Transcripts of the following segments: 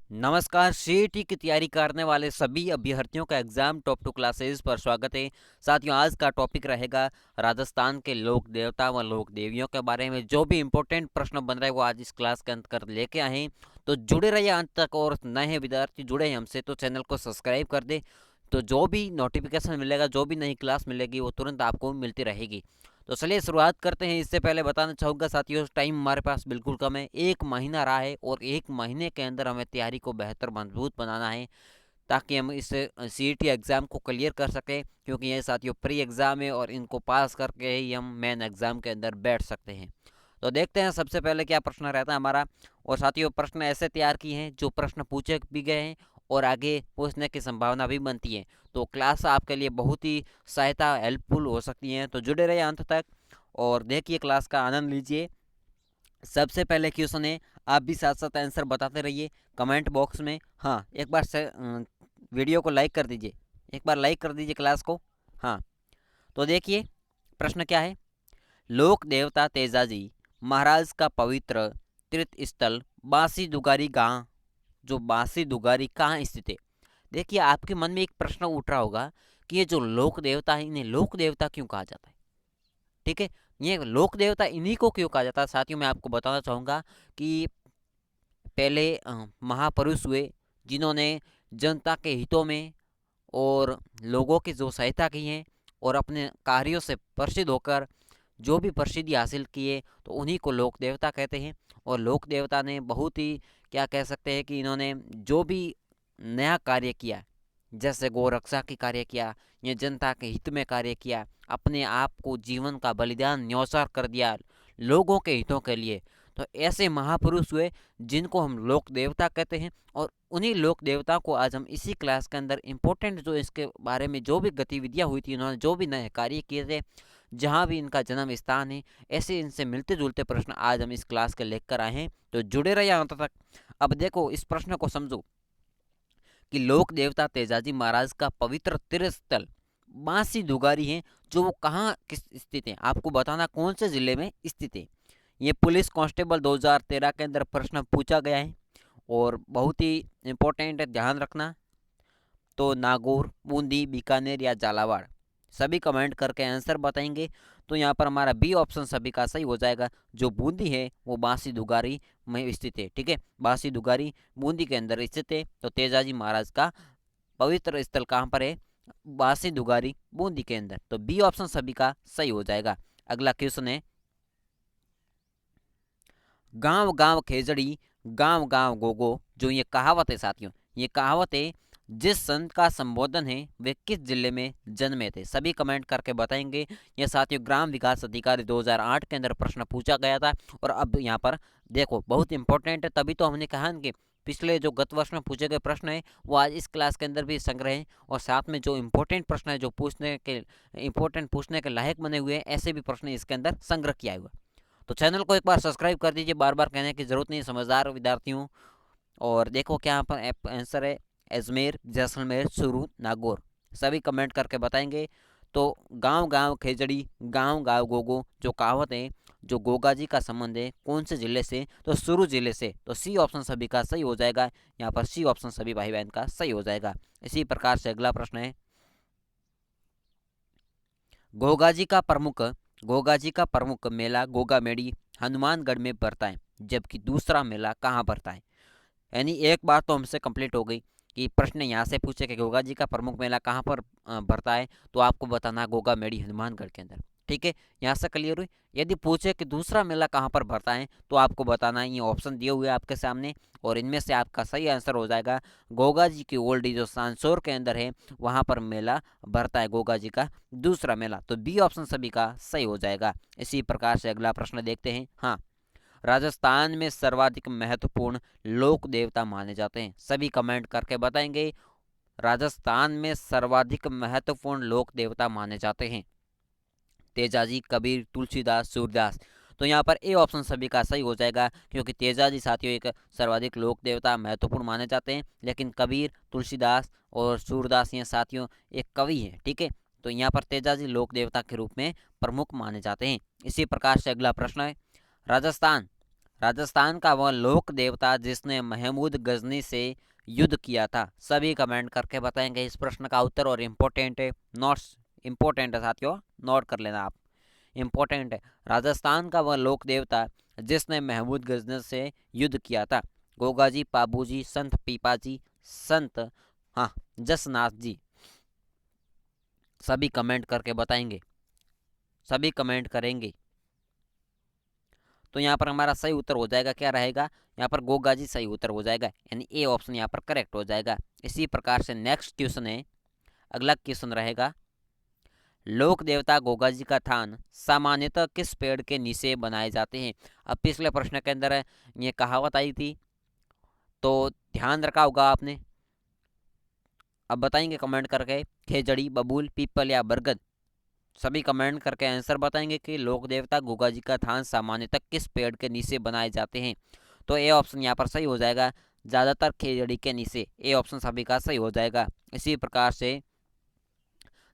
नमस्कार। सीईटी की तैयारी करने वाले सभी अभ्यर्थियों का एग्जाम टॉप टू क्लासेस पर स्वागत है। साथियों, आज का टॉपिक रहेगा राजस्थान के लोक देवता व लोक देवियों के बारे में। जो भी इंपॉर्टेंट प्रश्न बन रहे हैं वो आज इस क्लास के अंत कर लेके आए हैं। तो जुड़े रहिए अंत तक, और नए विद्यार्थी जुड़े हैं हमसे तो चैनल को सब्सक्राइब कर दे। तो जो भी नोटिफिकेशन मिलेगा, जो भी नई क्लास मिलेगी, वो तुरंत आपको मिलती रहेगी। तो चलिए शुरुआत करते हैं। इससे पहले बताना चाहूँगा साथियों, टाइम हमारे पास बिल्कुल कम है। एक महीना रहा है और एक महीने के अंदर हमें तैयारी को बेहतर मजबूत बनाना है, ताकि हम इस सीईटी एग्ज़ाम को क्लियर कर सकें। क्योंकि ये साथियों प्री एग्ज़ाम है और इनको पास करके ही हम मेन एग्ज़ाम के अंदर बैठ सकते हैं। तो देखते हैं सबसे पहले क्या प्रश्न रहता है हमारा। और साथियों, प्रश्न ऐसे तैयार किए हैं जो प्रश्न पूछे भी गए हैं और आगे पूछने की संभावना भी बनती है। तो क्लास आपके लिए बहुत ही सहायता हेल्पफुल हो सकती है। तो जुड़े रहिए अंत तक और देखिए, क्लास का आनंद लीजिए। सबसे पहले क्वेश्चन है, आप भी साथ साथ आंसर बताते रहिए कमेंट बॉक्स में। हाँ, एक बार से वीडियो को लाइक कर दीजिए, एक बार लाइक कर दीजिए क्लास को। हाँ, तो देखिए प्रश्न क्या है। लोक देवता तेजाजी महाराज का पवित्र तीर्थ स्थल बांसी दुगारी गांव, जो बांसी दुगारी कहाँ स्थित है। देखिए, आपके मन में एक प्रश्न उठ रहा होगा कि ये जो लोक देवता है, इन्हें लोक देवता क्यों कहा जाता है। ठीक है, ये लोक देवता इन्हीं को क्यों कहा जाता है। साथियों, मैं आपको बताना चाहूँगा कि पहले महापुरुष हुए जिन्होंने जनता के हितों में और लोगों की जो सहायता की है और अपने कार्यों से प्रसिद्ध होकर जो भी प्रसिद्धि हासिल किए, तो उन्हीं को लोक देवता कहते हैं। और लोक देवता ने बहुत ही, क्या कह सकते हैं कि इन्होंने जो भी नया कार्य किया, जैसे गौ रक्षा की कार्य किया या जनता के हित में कार्य किया, अपने आप को जीवन का बलिदान न्यौछावर कर दिया लोगों के हितों के लिए, तो ऐसे महापुरुष हुए जिनको हम लोक देवता कहते हैं। और उन्हीं लोक देवता को आज हम इसी क्लास के अंदर इम्पोर्टेंट, जो इसके बारे में जो भी गतिविधियां हुई थी, इन्होंने जो भी नए कार्य किए थे, जहाँ भी इनका जन्म स्थान है, ऐसे इनसे मिलते जुलते प्रश्न आज हम इस क्लास के लेकर आए हैं। तो जुड़े रहिए अंत तक। अब देखो, इस प्रश्न को समझो कि लोक देवता तेजाजी महाराज का पवित्र तीर्थ स्थल बांसी दुगारी है, जो वो कहाँ किस स्थित है, आपको बताना कौन से जिले में स्थित है। ये पुलिस कांस्टेबल 2013 के अंदर प्रश्न पूछा गया है और बहुत ही इंपॉर्टेंट है, ध्यान रखना। तो नागौर, बूंदी, बीकानेर या झालावाड़, सभी कमेंट करके आंसर बताएंगे। तो यहाँ पर हमारा बी ऑप्शन सभी का सही हो जाएगा। जो बूंदी है वो बांसी दुगारी में स्थित है। ठीक है, बांसी दुगारी बूंदी के अंदर स्थित है। तो तेजाजी महाराज का पवित्र स्थल कहाँ पर है, बांसी दुगारी बूंदी के अंदर। तो बी ऑप्शन सभी का सही हो जाएगा। अगला क्वेश्चन है, गांव गांव खेजड़ी गांव गांव गोगो, जो ये कहावत है साथियों, ये कहावत है, जिस संत का संबोधन है वे किस जिले में जन्मे थे। सभी कमेंट करके बताएंगे। ये साथियों ग्राम विकास अधिकारी 2008 के अंदर प्रश्न पूछा गया था। और अब यहाँ पर देखो, बहुत इंपॉर्टेंट है, तभी तो हमने कहा कि पिछले जो गत वर्ष में पूछे गए प्रश्न है वो आज इस क्लास के अंदर भी संग्रह है। और साथ में जो इम्पोर्टेंट प्रश्न है, जो पूछने के लायक बने हुए हैं, ऐसे भी प्रश्न इसके अंदर संग्रह किया हुआ। तो चैनल को एक बार सब्सक्राइब कर दीजिए, बार बार कहने की जरूरत नहीं, समझदार विद्यार्थियों। और देखो क्या यहाँ पर आंसर है, अजमेर, जैसलमेर, चूरू, नागौर। सभी कमेंट करके बताएंगे। तो गांव गांव खेजड़ी गांव गांव गोगो, जो कहावत है, जो गोगा जी का संबंध है कौन से जिले से, तो चूरू जिले से। तो सी ऑप्शन सभी का सही हो जाएगा। यहाँ पर सी ऑप्शन सभी भाई बहन का सही हो जाएगा। इसी प्रकार से अगला प्रश्न है, गोगा जी का प्रमुख गोगा जी का प्रमुख मेला गोगा मेड़ी हनुमानगढ़ में पड़ता है, जबकि दूसरा मेला कहाँ पड़ता है। यानी एक बात तो हमसे कंप्लीट हो गई कि प्रश्न यहाँ से पूछे कि गोगा जी का प्रमुख मेला कहाँ पर भरता है, तो आपको बताना गोगा मेड़ी हनुमानगढ़ के अंदर। ठीक है, यहाँ से क्लियर हुई। यदि पूछे कि दूसरा मेला कहाँ पर भरता है, तो आपको बताना है, ये ऑप्शन दिए हुए हैं आपके सामने, और इनमें से आपका सही आंसर हो जाएगा गोगा जी की ओल्डी, जो सांसोर के अंदर है, वहाँ पर मेला भरता है गोगा जी का दूसरा मेला। तो बी ऑप्शन सभी का सही हो जाएगा। इसी प्रकार से अगला प्रश्न देखते हैं। हाँ, राजस्थान में सर्वाधिक महत्वपूर्ण लोक देवता माने जाते हैं। सभी कमेंट करके बताएंगे, राजस्थान में सर्वाधिक महत्वपूर्ण लोक देवता माने जाते हैं। तेजाजी, कबीर, तुलसीदास, सूरदास। तो यहाँ पर ए ऑप्शन सभी का सही हो जाएगा, क्योंकि तेजाजी साथियों एक सर्वाधिक लोक देवता महत्वपूर्ण माने जाते हैं, लेकिन कबीर, तुलसीदास और सूरदास ये साथियों एक कवि हैं। ठीक है, तो यहाँ पर तेजाजी लोक देवता के रूप में प्रमुख माने जाते हैं। इसी प्रकार से अगला प्रश्न है, राजस्थान राजस्थान का वह लोक देवता जिसने महमूद गजनी से युद्ध किया था। सभी कमेंट करके बताएंगे इस प्रश्न का उत्तर, और इम्पोर्टेंट है, नोट्स इम्पोर्टेंट है साथियों, नोट कर लेना आप, इम्पोर्टेंट है। राजस्थान का वह लोक देवता जिसने महमूद गजनी से युद्ध किया था। गोगा जी, पाबू जी, संत पीपा जी, संत, हाँ, जसनाथ जी। सभी कमेंट करके बताएंगे, सभी कमेंट करेंगे। तो यहाँ पर हमारा सही उत्तर हो जाएगा, क्या रहेगा यहाँ पर, गोगा जी सही उत्तर हो जाएगा, यानी ए ऑप्शन यहाँ पर करेक्ट हो जाएगा। इसी प्रकार से नेक्स्ट क्वेश्चन है, अगला क्वेश्चन रहेगा, लोक देवता गोगा जी का थान सामान्यतः किस पेड़ के नीचे बनाए जाते हैं। अब पिछले प्रश्न के अंदर ये कहावत आई थी, तो ध्यान रखा होगा आपने। अब बताएंगे कमेंट करके, खेजड़ी, बबूल, पीपल या बरगद। सभी कमेंट करके आंसर बताएंगे कि लोक देवता गोगा जी का थान सामान्यतः किस पेड़ के नीचे बनाए जाते हैं। तो ए ऑप्शन यहाँ पर सही हो जाएगा, ज़्यादातर खेजड़ी के नीचे। ए ऑप्शन सभी का सही हो जाएगा। इसी प्रकार से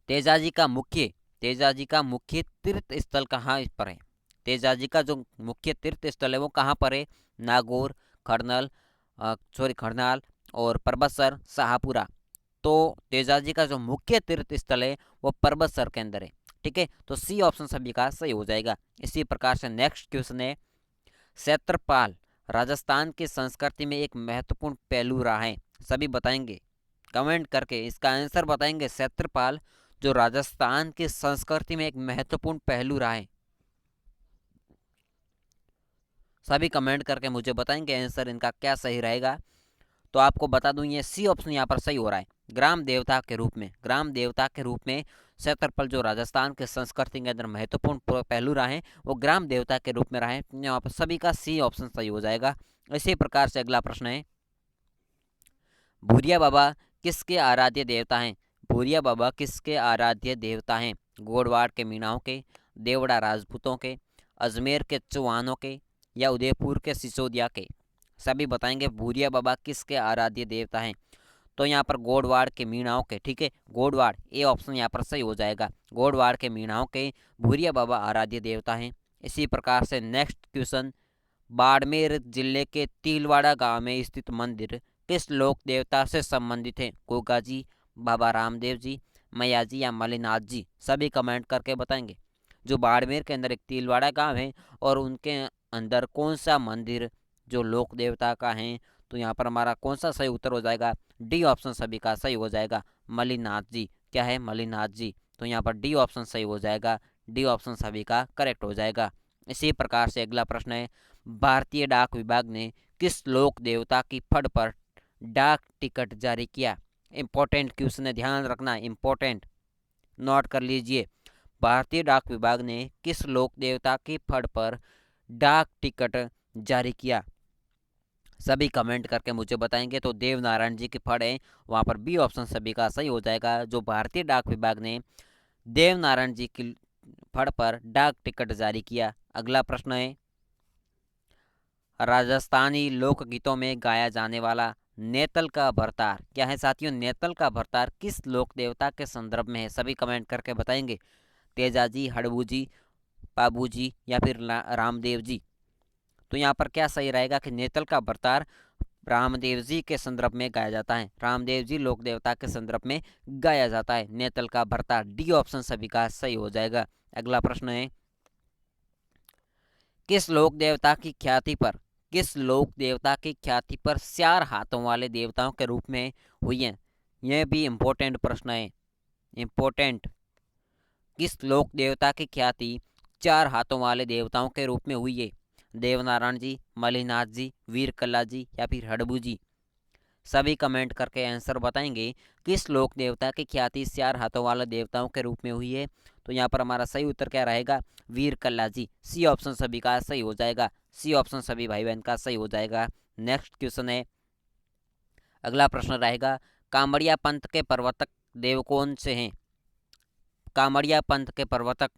तेजाजी का मुख्य, तेजाजी का मुख्य तीर्थ स्थल कहाँ पर है। तेजाजी का जो मुख्य तीर्थ स्थल है वो कहाँ पर है। नागौर, खरनल, खरनाल और परबतसर, शाहपुरा। तो तेजाजी का जो मुख्य तीर्थ स्थल है वो परबतसर के अंदर है। ठीक है, तो सी ऑप्शन सभी का सही हो जाएगा। इसी प्रकार से नेक्स्ट क्वेश्चन है, क्षेत्रपाल राजस्थान की संस्कृति में एक महत्वपूर्ण पहलू रहा है। सभी बताएंगे, कमेंट करके इसका आंसर बताएंगे। क्षेत्रपाल जो राजस्थान की संस्कृति में एक महत्वपूर्ण पहलू रहा है। सभी कमेंट करके मुझे बताएंगे आंसर इनका क्या सही रहेगा। तो आपको बता दूं, ये सी ऑप्शन यहाँ पर सही हो रहा है। ग्राम देवता के रूप में, ग्राम देवता के रूप में क्षेत्रफल जो राजस्थान के संस्कृति के अंदर महत्वपूर्ण पहलू रहा है वो ग्राम देवता के रूप में रहा है। यहाँ पर सभी का सी ऑप्शन सही हो जाएगा। इसी प्रकार से अगला प्रश्न है, भूरिया बाबा किसके आराध्य देवता हैं। भूरिया बाबा किसके आराध्य देवता हैं। गोडवाड़ के मीणाओं के, देवड़ा राजपूतों के, अजमेर के चौहानों के या उदयपुर के सिसोदिया के। सभी बताएंगे भूरिया बाबा किसके आराध्य देवता हैं। तो यहाँ पर गोडवाड़ के मीणाओं के। ठीक है, गोडवाड़, ए ऑप्शन यहाँ पर सही हो जाएगा। गोडवाड़ के मीणाओं के भूरिया बाबा आराध्य देवता हैं। इसी प्रकार से नेक्स्ट क्वेश्चन, बाड़मेर जिले के तिलवाड़ा गांव में स्थित मंदिर किस लोक देवता से संबंधित है। गोगा जी, बाबा रामदेव जी, मैया जी या मलिनाथ जी। सभी कमेंट करके बताएंगे। जो बाड़मेर के अंदर एक तिलवाड़ा गांव है और उनके अंदर कौन सा मंदिर जो लोक देवता का है। तो यहाँ पर हमारा कौन सा सही उत्तर हो जाएगा, डी ऑप्शन सभी का सही हो जाएगा, मलिनाथ जी। क्या है, मलिनाथ जी। तो यहाँ पर डी ऑप्शन सही हो जाएगा, डी ऑप्शन सभी का करेक्ट हो जाएगा। इसी प्रकार से अगला प्रश्न है, भारतीय डाक विभाग ने किस लोक देवता की फड़ पर डाक टिकट जारी किया। इंपॉर्टेंट क्वेश्चन है, ध्यान रखना, इंपॉर्टेंट, नोट कर लीजिए। भारतीय डाक विभाग ने किस लोक देवता की फड़ पर डाक टिकट जारी किया। सभी कमेंट करके मुझे बताएंगे। तो देव नारायण जी की फड़ है, वहाँ पर बी ऑप्शन सभी का सही हो जाएगा। जो भारतीय डाक विभाग ने देव नारायण जी की फड़ पर डाक टिकट जारी किया। अगला प्रश्न है, राजस्थानी लोकगीतों में गाया जाने वाला नेतल का भरतार क्या है साथियों। नेतल का भरतार किस लोक देवता के संदर्भ में है। सभी कमेंट करके बताएंगे। तेजाजी, हड़बू जी, पाबू जी या फिर रामदेव जी। तो यहाँ पर क्या सही रहेगा कि नेतल का भरतार रामदेव जी के संदर्भ में गाया जाता है। रामदेव जी लोक देवता के संदर्भ में गाया जाता है नेतल का भरतार। डी ऑप्शन सभी का सही हो जाएगा। अगला प्रश्न है, किस लोक देवता की ख्याति पर, किस लोक देवता की ख्याति पर 4 हाथों वाले देवताओं के रूप में हुई है। यह भी इम्पोर्टेंट प्रश्न है, इम्पोर्टेंट। किस लोक देवता की ख्याति 4 हाथों वाले देवताओं के रूप में हुई है। देवनारायण जी, मलिनाथ जी, वीर कल्ला जी या फिर हड़बू जी। सभी कमेंट करके आंसर बताएंगे। किस लोक देवता की ख्याति 4 हाथों वाले देवताओं के रूप में हुई है। तो यहाँ पर हमारा सही उत्तर क्या रहेगा, वीर कल्ला जी। सी ऑप्शन सभी का सही हो जाएगा। सी ऑप्शन सभी भाई बहन का सही हो जाएगा। नेक्स्ट क्वेश्चन है, अगला प्रश्न रहेगा, कामड़िया पंथ के प्रवर्तक देव कौन से हैं। कामड़िया पंथ के प्रवर्तक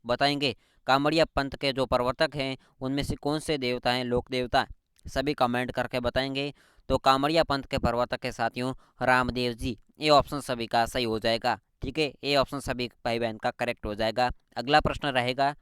बताएंगे। कामड़िया पंथ के जो प्रवर्तक हैं उनमें से कौन से देवता हैं, लोक देवता। सभी कमेंट करके बताएंगे। तो कामड़िया पंथ के प्रवर्तक के साथियों रामदेव जी। ए ऑप्शन सभी का सही हो जाएगा। ठीक है, ए ऑप्शन सभी भाई बहन का करेक्ट हो जाएगा। अगला प्रश्न रहेगा,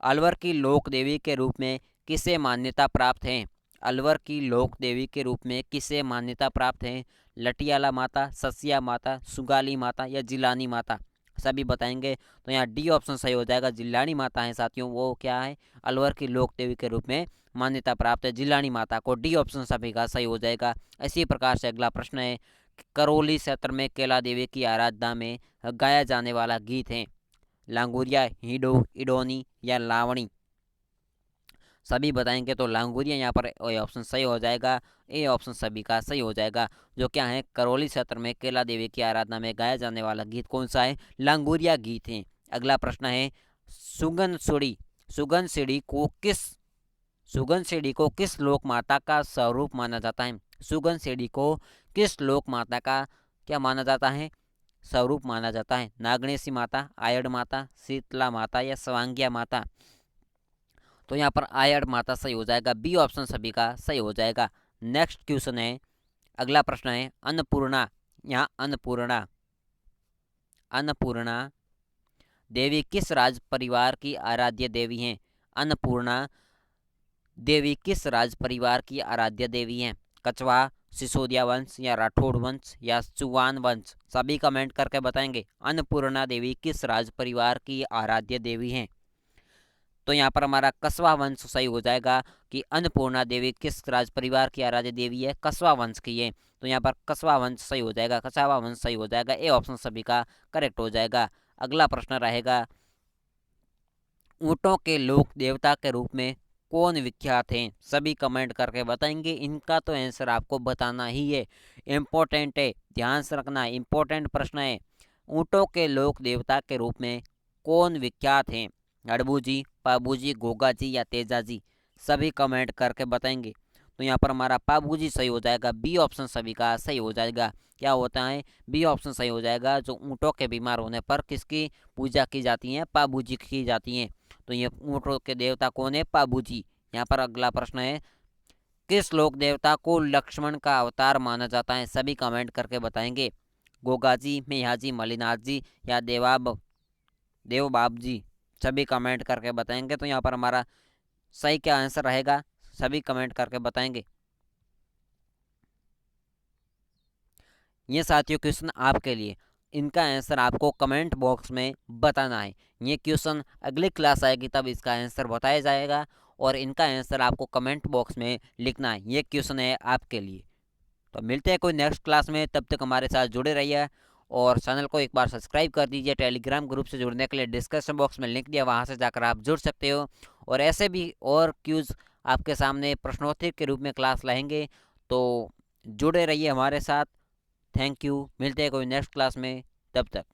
अलवर की लोक देवी के रूप में किसे मान्यता प्राप्त हैं? अलवर की लोक देवी के रूप में किसे मान्यता प्राप्त है? लटियाला माता, ससिया माता, सुगाली माता या जिलानी माता? सभी बताएंगे। तो यहाँ डी ऑप्शन सही हो जाएगा, जिलानी माता है साथियों, वो क्या है, अलवर की लोक देवी के रूप में मान्यता प्राप्त है जिलानी माता को। डी ऑप्शन सभी का सही हो जाएगा। इसी प्रकार से अगला प्रश्न है, करौली क्षेत्र में केला देवी की आराधना में गाया जाने वाला गीत है लांगुरिया, हिडो, इडोनी या लावणी? सभी बताएंगे। तो लांगुरिया यहाँ पर ए ऑप्शन सही हो जाएगा। ए ऑप्शन सभी का सही हो जाएगा। जो क्या है, करौली क्षेत्र में केला देवी की आराधना में गाया जाने वाला गीत कौन सा है? लांगुरिया गीत है। अगला प्रश्न है, सुगन सुड़ी सुगन सीढ़ी को किस सुगन सीढ़ी को किस लोक माता का स्वरूप माना जाता है? सुगन सीढ़ी को किस लोक माता का क्या माना जाता है? स्वरूप माना जाता है। नागणेशी माता, आयड़ माता, शीतला माता या स्वांग्या माता? तो यहाँ पर आयड़ माता सही हो जाएगा। बी ऑप्शन सभी का सही हो जाएगा। नेक्स्ट क्वेश्चन है, अगला प्रश्न है, अन्नपूर्णा। यहाँ अन्नपूर्णा अन्नपूर्णा देवी किस राज परिवार की आराध्य देवी हैं? अन्नपूर्णा देवी किस राज परिवार की आराध्य देवी हैं? कछवा, सिसोदिया वंश या राठौड़ वंश या चौहान वंश? सभी कमेंट करके बताएंगे। अन्नपूर्णा देवी किस राज परिवार की आराध्य देवी हैं? तो यहाँ पर हमारा कस्वा वंश सही हो जाएगा कि अन्नपूर्णा देवी किस राज परिवार की आराध्य देवी है? कस्वा वंश की है। तो यहाँ पर कस्वा वंश सही हो जाएगा, कछावा वंश सही हो जाएगा। ए ऑप्शन सभी का करेक्ट हो जाएगा। अगला प्रश्न रहेगा, ऊँटों के लोक देवता के रूप में कौन विख्यात हैं? सभी कमेंट करके बताएंगे। इनका तो आंसर आपको बताना ही है, इम्पोर्टेंट है, ध्यान से रखना, इम्पोर्टेंट प्रश्न है। ऊँटों के लोक देवता के रूप में कौन विख्यात हैं? हड़बूजी, पाबूजी, गोगाजी या तेजाजी? सभी कमेंट करके बताएंगे। तो यहाँ पर हमारा पाबूजी सही हो जाएगा। बी ऑप्शन सभी का सही हो जाएगा। क्या होता है? बी ऑप्शन सही हो जाएगा। जो ऊँटों के बीमार होने पर किसकी पूजा की जाती है? पाबूजी की जाती है। तो ये ऊँटों के देवता कौन है? पाबूजी। यहाँ पर अगला प्रश्न है, किस लोक देवता को लक्ष्मण का अवतार माना जाता है? सभी कमेंट करके बताएंगे। गोगाजी, मेहाजी, मलिनाथ जी या देवबाब जी? सभी कमेंट करके बताएंगे। तो यहाँ पर हमारा सही क्या आंसर रहेगा? सभी कमेंट करके बताएंगे। ये साथियों क्वेश्चन आपके लिए, इनका आंसर आपको कमेंट बॉक्स में बताना है। ये क्वेश्चन अगली क्लास आएगी तब इसका आंसर बताया जाएगा और इनका आंसर आपको कमेंट बॉक्स में लिखना है। ये क्वेश्चन है आपके लिए। तो मिलते हैं कोई नेक्स्ट क्लास में, तब तक हमारे साथ जुड़े रहिए और चैनल को एक बार सब्सक्राइब कर दीजिए। टेलीग्राम ग्रुप से जुड़ने के लिए डिस्क्रिप्शन बॉक्स में लिंक दिया, वहाँ से जाकर आप जुड़ सकते हो। और ऐसे भी और क्यूज़ आपके सामने प्रश्नोत्तरी के रूप में क्लास लाएंगे, तो जुड़े रहिए हमारे साथ। Thank you. मिलते हैं कोई नेक्स्ट क्लास में, तब तक।